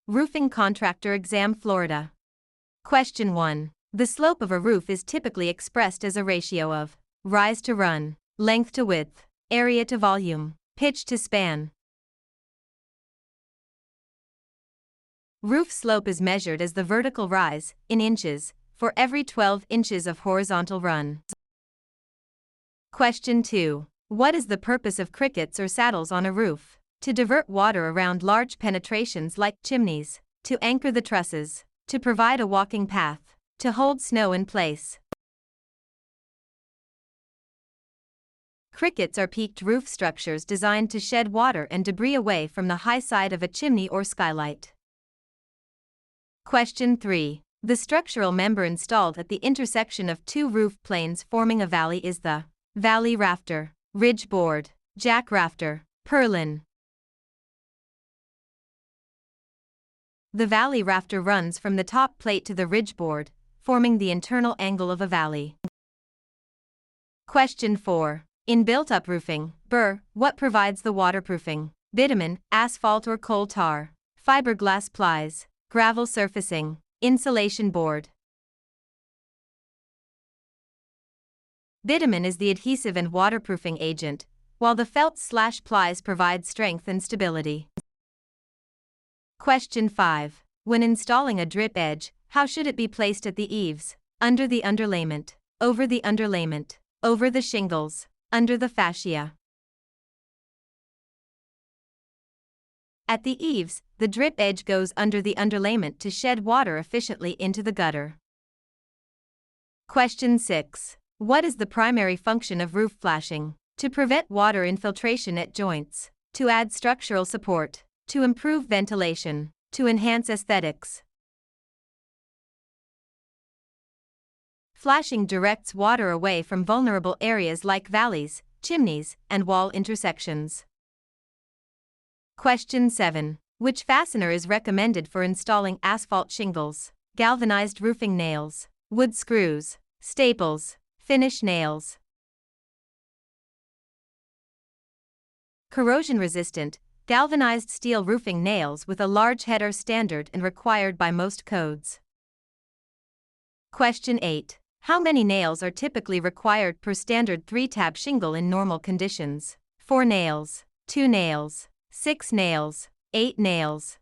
Roofing Contractor Exam Florida. Question 1. The slope of a roof is typically expressed as a ratio of rise to run, length to width, area to volume, pitch to span. Roof slope is measured as the vertical rise, in inches, for every 12 inches of horizontal run. Question 2. What is the purpose of crickets or saddles on a roof? To divert water around large penetrations like chimneys, to anchor the trusses, to provide a walking path, to hold snow in place. Crickets are peaked roof structures designed to shed water and debris away from the high side of a chimney or skylight. Question 3. The structural member installed at the intersection of two roof planes forming a valley is the valley rafter, ridge board, jack rafter, purlin. The valley rafter runs from the top plate to the ridge board, forming the internal angle of a valley. Question 4. In built-up roofing, what provides the waterproofing? Bitumen, asphalt or coal tar, fiberglass plies, gravel surfacing, insulation board. Bitumen is the adhesive and waterproofing agent, while the felt/plies provide strength and stability. Question 5. When installing a drip edge, how should it be placed at the eaves? Under the underlayment, over the underlayment, over the shingles, under the fascia. At the eaves, the drip edge goes under the underlayment to shed water efficiently into the gutter. Question 6. What is the primary function of roof flashing? To prevent water infiltration at joints, to add structural support, to improve ventilation, to enhance aesthetics. Flashing directs water away from vulnerable areas like valleys, chimneys, and wall intersections. Question 7. Which fastener is recommended for installing asphalt shingles? Galvanized roofing nails, wood screws, staples, finish nails. Corrosion-resistant, galvanized steel roofing nails with a large head are standard and required by most codes. Question 8. How many nails are typically required per standard 3-tab shingle in normal conditions? 4 nails, 2 nails, 6 nails, 8 nails.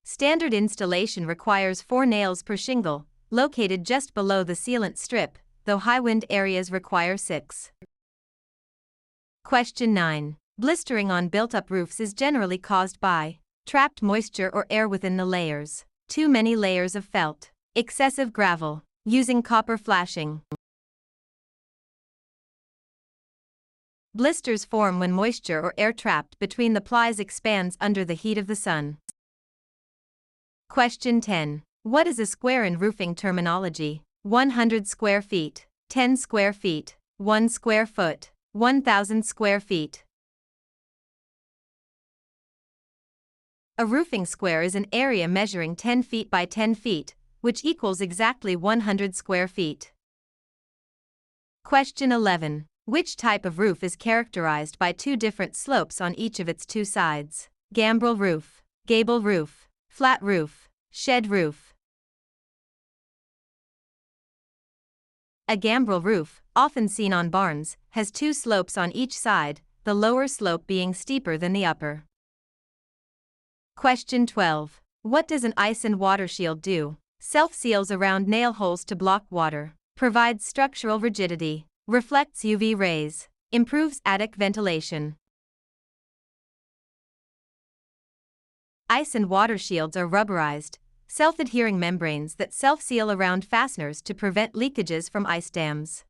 Standard installation requires 4 nails per shingle, located just below the sealant strip, though high wind areas require 6. Question 9. Blistering on built-up roofs is generally caused by trapped moisture or air within the layers, too many layers of felt, excessive gravel, using copper flashing. Blisters form when moisture or air trapped between the plies expands under the heat of the sun. Question 10. What is a square in roofing terminology? 100 square feet, 10 square feet, 1 square foot, 1,000 square feet. A roofing square is an area measuring 10 feet by 10 feet, which equals exactly 100 square feet. Question 11. Which type of roof is characterized by two different slopes on each of its two sides? Gambrel roof, gable roof, flat roof, shed roof. A gambrel roof, often seen on barns, has two slopes on each side, the lower slope being steeper than the upper. Question 12. What does an ice and water shield do? Self-seals around nail holes to block water, provides structural rigidity, reflects UV rays, improves attic ventilation. Ice and water shields are rubberized, self-adhering membranes that self-seal around fasteners to prevent leakages from ice dams.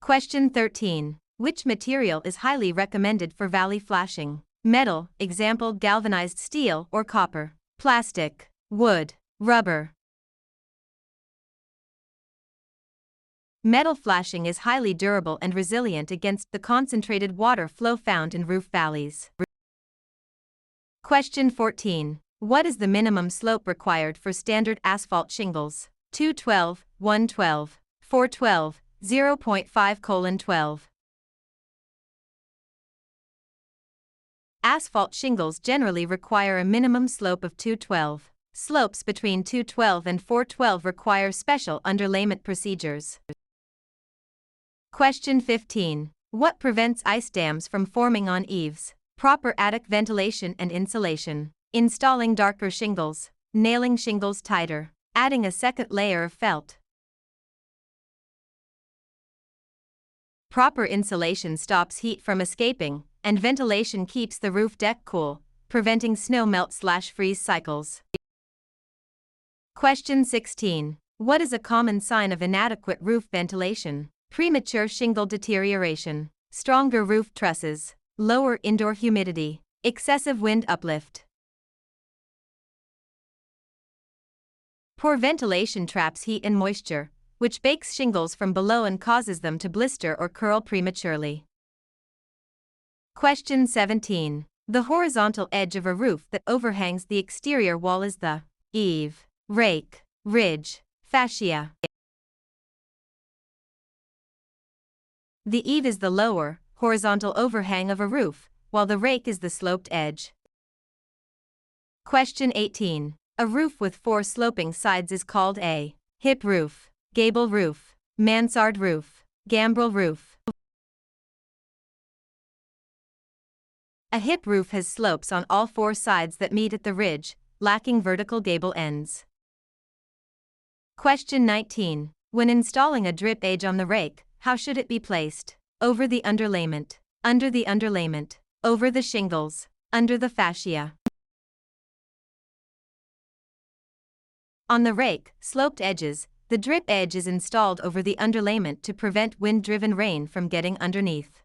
Question 13. Which material is highly recommended for valley flashing? Metal, example galvanized steel or copper. Plastic, wood, rubber. Metal flashing is highly durable and resilient against the concentrated water flow found in roof valleys. Question 14. What is the minimum slope required for standard asphalt shingles? 212, 112, 412, 0.5:12. Asphalt shingles generally require a minimum slope of 212. Slopes between 212 and 412 require special underlayment procedures. Question 15. What prevents ice dams from forming on eaves? Proper attic ventilation and insulation. Installing darker shingles. Nailing shingles tighter. Adding a second layer of felt. Proper insulation stops heat from escaping, and ventilation keeps the roof deck cool, preventing snow melt/freeze cycles. Question 16. What is a common sign of inadequate roof ventilation? Premature shingle deterioration, stronger roof trusses, lower indoor humidity, excessive wind uplift. Poor ventilation traps heat and moisture, which bakes shingles from below and causes them to blister or curl prematurely. Question 17. The horizontal edge of a roof that overhangs the exterior wall is the eave, rake, ridge, fascia. The eave is the lower, horizontal overhang of a roof, while the rake is the sloped edge. Question 18. A roof with 4 sloping sides is called a hip roof, gable roof, mansard roof, gambrel roof. A hip roof has slopes on all 4 sides that meet at the ridge, lacking vertical gable ends. Question 19. When installing a drip edge on the rake, how should it be placed? Over the underlayment, under the underlayment, over the shingles, under the fascia. On the rake, sloped edges, the drip edge is installed over the underlayment to prevent wind-driven rain from getting underneath.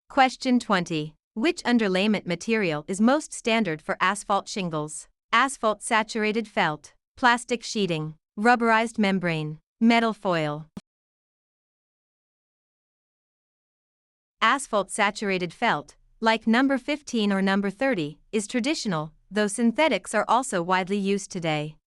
Question 20. Which underlayment material is most standard for asphalt shingles? Asphalt saturated felt, plastic sheeting, rubberized membrane, metal foil. Asphalt saturated felt, like number 15 or number 30, is traditional, though synthetics are also widely used today.